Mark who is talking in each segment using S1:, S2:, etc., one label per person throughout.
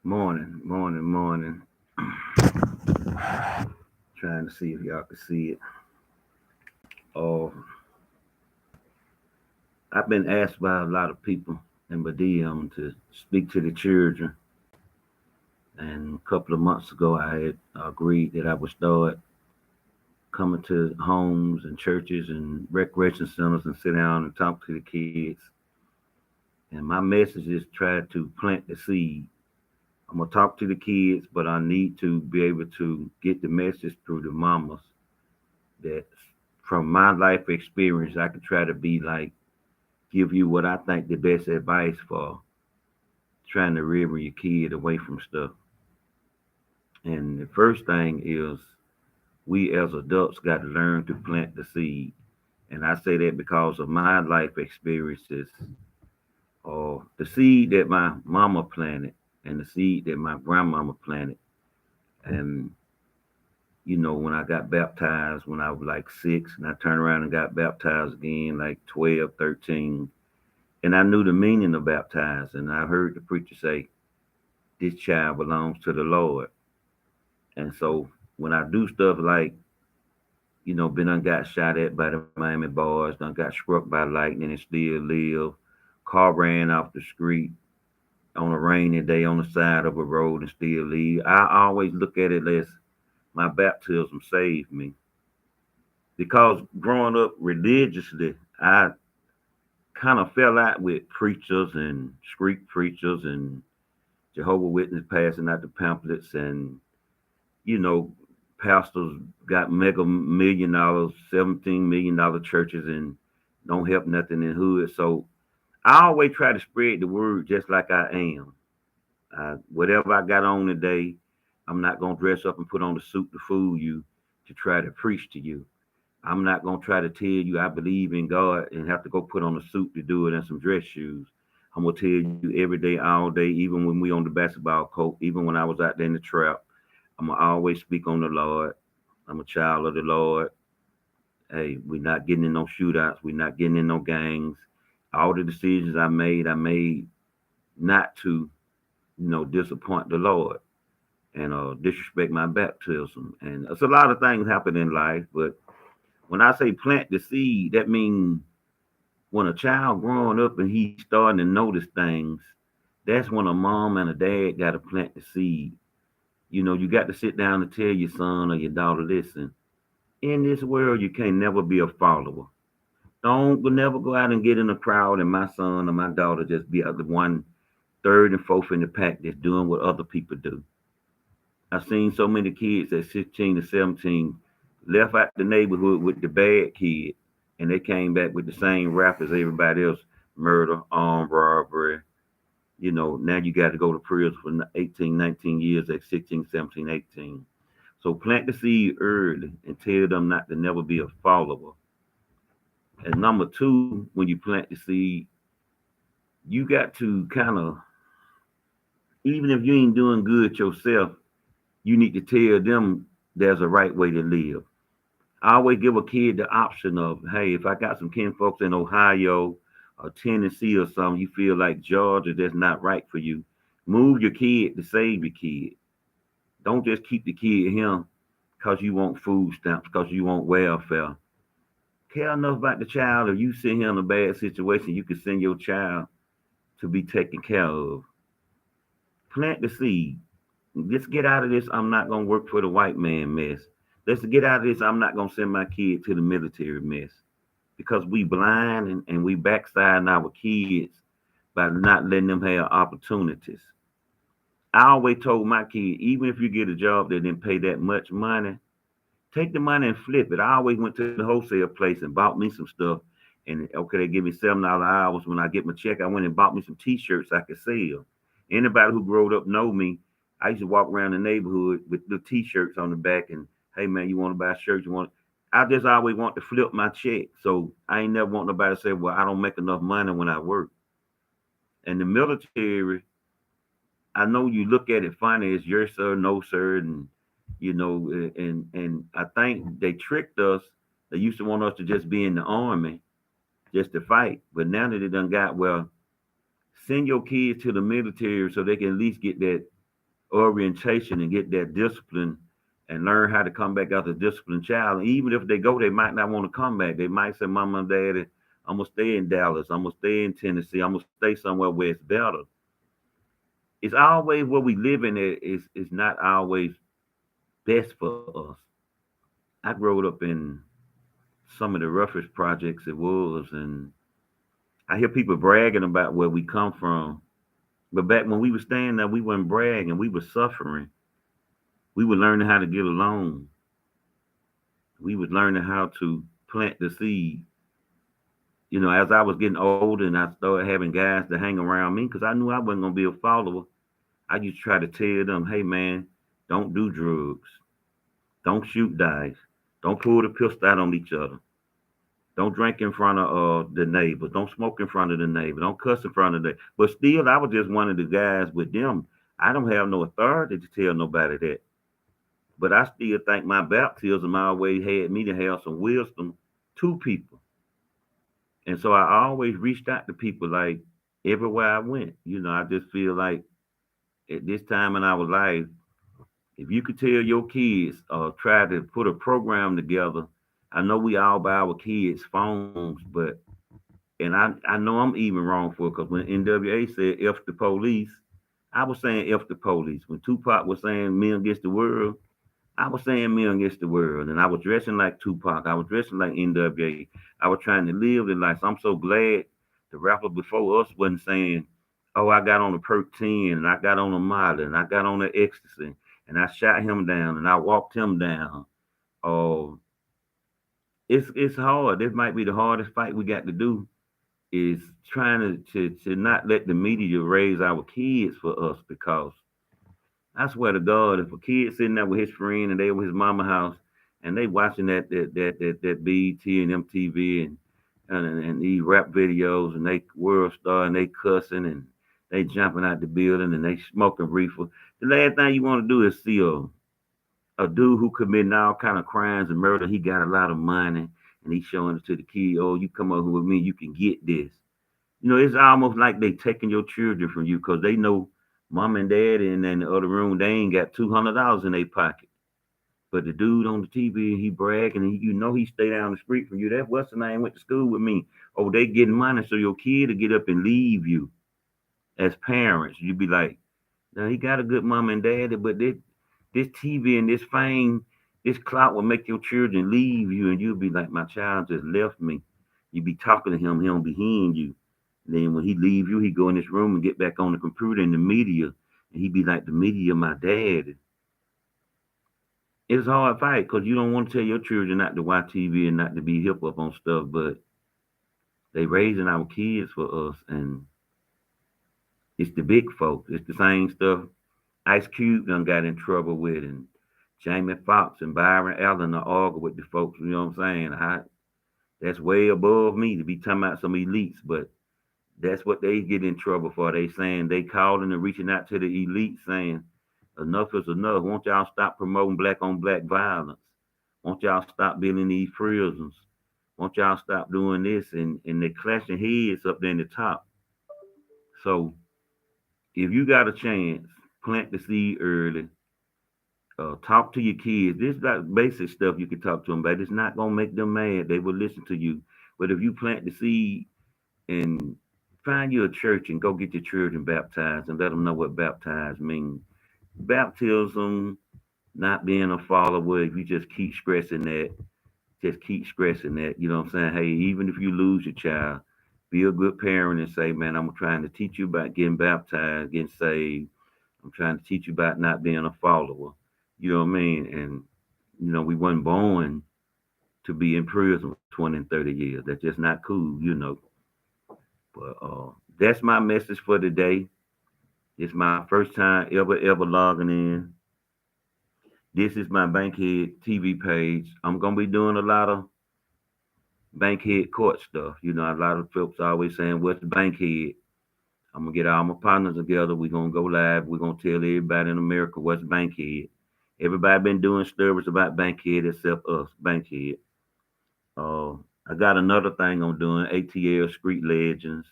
S1: Morning, morning, morning. Trying to see if y'all can see it. Oh, I've been asked by a lot of people in my DM to speak to the children. And a couple of months ago, I had agreed that I would start coming to homes and churches and recreation centers and sit down and talk to the kids. And my message is try to plant the seed. I'm gonna talk to the kids, but I need to be able to get the message through the mamas that from my life experience, I could try to be like, give you what I think the best advice for trying to rear your kid away from stuff. And the first thing is we as adults got to learn to plant the seed. And I say that because of my life experiences, or the seed that my mama planted and the seed that my grandmama planted. And when I got baptized when I was like 6, and I turned around and got baptized again like 12, 13. And I knew the meaning of baptized, and I heard the preacher say, "This child belongs to the Lord." And so when I do stuff like, been done got shot at by the Miami boys, done got struck by lightning and still live, car ran off the street on a rainy day on the side of a road and still live. I always look at it as my baptism saved me. Because growing up religiously, I kind of fell out with preachers and street preachers and Jehovah Witness passing out the pamphlets, and you know, pastors got mega $1 million, $17 million churches and don't help nothing in hood. So I always try to spread the word just like I am. Whatever I got on today, I'm not gonna dress up and put on the suit to fool you to try to preach to you. I'm not gonna try to tell you I believe in God and have to go put on a suit to do it and some dress shoes. I'm gonna tell you every day, all day, even when we on the basketball court, even when I was out there in the trap. I'm gonna always speak on the Lord. I'm a child of the Lord. Hey, we're not getting in no shootouts. We're not getting in no gangs. All the decisions I made not to, disappoint the Lord and disrespect my baptism. And it's a lot of things happen in life, but when I say plant the seed, that means when a child growing up and he's starting to notice things, that's when a mom and a dad got to plant the seed. You got to sit down and tell your son or your daughter, listen, in this world, you can't never be a follower. Don't never go out and get in a crowd and my son or my daughter just be the one, third, and fourth in the pack that's doing what other people do. I've seen so many kids at 16 to 17 left out the neighborhood with the bad kid, and they came back with the same rap as everybody else: murder, armed robbery. Now you got to go to prison for 18, 19 years at 16, 17, 18. So plant the seed early and tell them not to never be a follower. And number two, when you plant the seed, you got to kind of, even if you ain't doing good yourself, you need to tell them there's a right way to live. I always give a kid the option of, hey, if I got some kin folks in Ohio or Tennessee or something, you feel like Georgia, that's not right for you. Move your kid to save your kid. Don't just keep the kid here because you want food stamps, because you want welfare. Care enough about the child. If you sit here in a bad situation, you can send your child to be taken care of. Plant the seed. Let's get out of this. I'm not gonna work for the white man mess. Let's get out of this. I'm not gonna send my kid to the military mess because we blind and we backsliding our kids by not letting them have opportunities. I always told my kid, even if you get a job that didn't pay that much money, take the money and flip it. I always went to the wholesale place and bought me some stuff. And okay, they give me $7 hours. When I get my check, I went and bought me some T-shirts I could sell. Anybody who growed up know me. I used to walk around the neighborhood with the T-shirts on the back, and hey man, you want to buy a shirt? You want? I just always want to flip my check, so I ain't never want nobody to say, "Well, I don't make enough money when I work." And the military, I know you look at it funny as yes sir, no sir, and and I think they tricked us. They used to want us to just be in the army, just to fight, but now that they done got well, send your kids to the military so they can at least get that orientation and get that discipline and learn how to come back as a disciplined child. And even if they go, they might not want to come back. They might say, Mama and Daddy, I'm gonna stay in Dallas, I'm gonna stay in Tennessee, I'm gonna stay somewhere where it's better. It's always where we live in it is not always best for us. I grew up in some of the roughest projects it was, and I hear people bragging about where we come from. But back when we were staying there, we weren't bragging. We were suffering. We were learning how to get along. We was learning how to plant the seed. As I was getting older and I started having guys to hang around me because I knew I wasn't gonna be a follower. I used to try to tell them, "Hey man, don't do drugs. Don't shoot dice. Don't pull the pistol out on each other. Don't drink in front of the neighbors. Don't smoke in front of the neighbor. Don't cuss in front of the." But still, I was just one of the guys with them. I don't have no authority to tell nobody that. But I still think my baptism always had me to have some wisdom to people. And so I always reached out to people like everywhere I went. I just feel like at this time in our life, if you could tell your kids or try to put a program together, I know we all buy our kids phones, but and I know I'm even wrong for it because when NWA said F the police, I was saying F the police. When Tupac was saying men against the world, I was saying me against the world, and I was dressing like Tupac. I was dressing like NWA. I was trying to live the life. So I'm so glad the rapper before us wasn't saying, "Oh, I got on a perk 10, and I got on a Molly, and I got on the ecstasy, and I shot him down, and I walked him down." Oh, it's hard. This might be the hardest fight we got to do is trying to not let the media raise our kids for us because I swear to God, if a kid sitting there with his friend and they over his mama house and they watching that BET and MTV and these rap videos and they world star and they cussing and they jumping out the building and they smoking reefer, the last thing you want to do is see a dude who committing all kind of crimes and murder. He got a lot of money and he's showing it to the kid. Oh, you come over with me, you can get this. It's almost like they taking your children from you because they know mom and dad in the other room, they ain't got $200 in their pocket. But the dude on the TV, he bragging, and he stay down the street from you. That what's the name went to school with me. Oh, they getting money, so your kid to get up and leave you as parents. You be like, now he got a good mom and daddy, but this TV and this fame, this clout will make your children leave you, and you'll be like, my child just left me. You be talking to him, he don't be hearing you. Then when he leave you, he go in this room and get back on the computer and the media, and he be like, the media, my dad. It's a hard fight because you don't want to tell your children not to watch TV and not to be hip up on stuff, but they raising our kids for us, and it's the big folks. It's the same stuff Ice Cube done got in trouble with, and Jamie Foxx and Byron Allen are arguing with the folks. You know what I'm saying? That's way above me to be talking about some elites, but that's what they get in trouble for. They saying they calling and reaching out to the elite saying enough is enough. Won't y'all stop promoting black on black violence? Won't y'all stop building these prisons? Won't y'all stop doing this? And they're clashing heads up there in the top. So if you got a chance, plant the seed early. Talk to your kids. This is like basic stuff you can talk to them about. It's not gonna make them mad. They will listen to you. But if you plant the seed and find you a church and go get your children baptized and let them know what baptized means. Baptism, not being a follower, if you just keep stressing that, just keep stressing that. You know what I'm saying? Hey, even if you lose your child, be a good parent and say, man, I'm trying to teach you about getting baptized, getting saved. I'm trying to teach you about not being a follower. You know what I mean? And, we weren't born to be in prison for 20 and 30 years. That's just not cool. But that's my message for today. It's my first time ever logging in. This is my Bankhead TV page. I'm gonna be doing a lot of Bankhead court stuff. A lot of folks always saying, "What's Bankhead?" I'm gonna get all my partners together. We're gonna go live. We're gonna tell everybody in America what's Bankhead. Everybody been doing stories about Bankhead except us, Bankhead. Uh, I got another thing I'm doing, ATL Street Legends.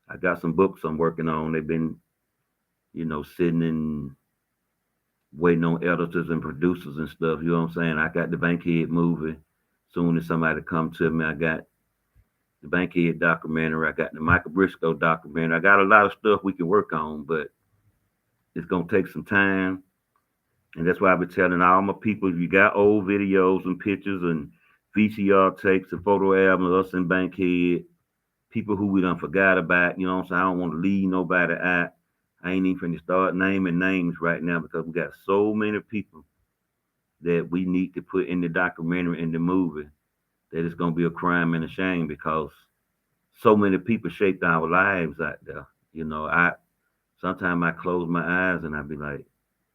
S1: I got some books I'm working on. They've been, sitting in. waiting on editors and producers and stuff. You know what I'm saying? I got the Bankhead movie. Soon as somebody come to me, I got the Bankhead documentary. I got the Michael Briscoe documentary. I got a lot of stuff we can work on, but it's gonna take some time. And that's why I've been telling all my people, if you got old videos and pictures and VCR tapes and photo albums of us in Bankhead, people who we done forgot about, you know what I'm saying? I don't want to leave nobody out. I ain't even finna start naming names right now because we got so many people that we need to put in the documentary, in the movie, that it's gonna be a crime and a shame because so many people shaped our lives out there. You know, I sometimes I close my eyes and I be like,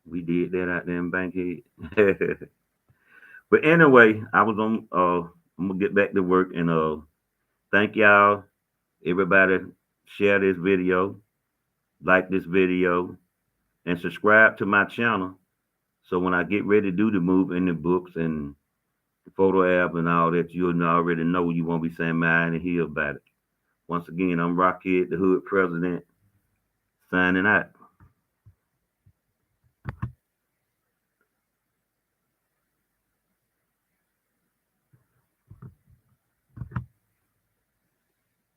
S1: we did that out there in Bankhead. But anyway, I was on I'm gonna get back to work and thank y'all. Everybody share this video, like this video, and subscribe to my channel. So when I get ready to do the move in the books and the photo app and all that, you'll already know you won't be saying mine and hear about it. Once again, I'm Rockhead, the Hood President, signing out.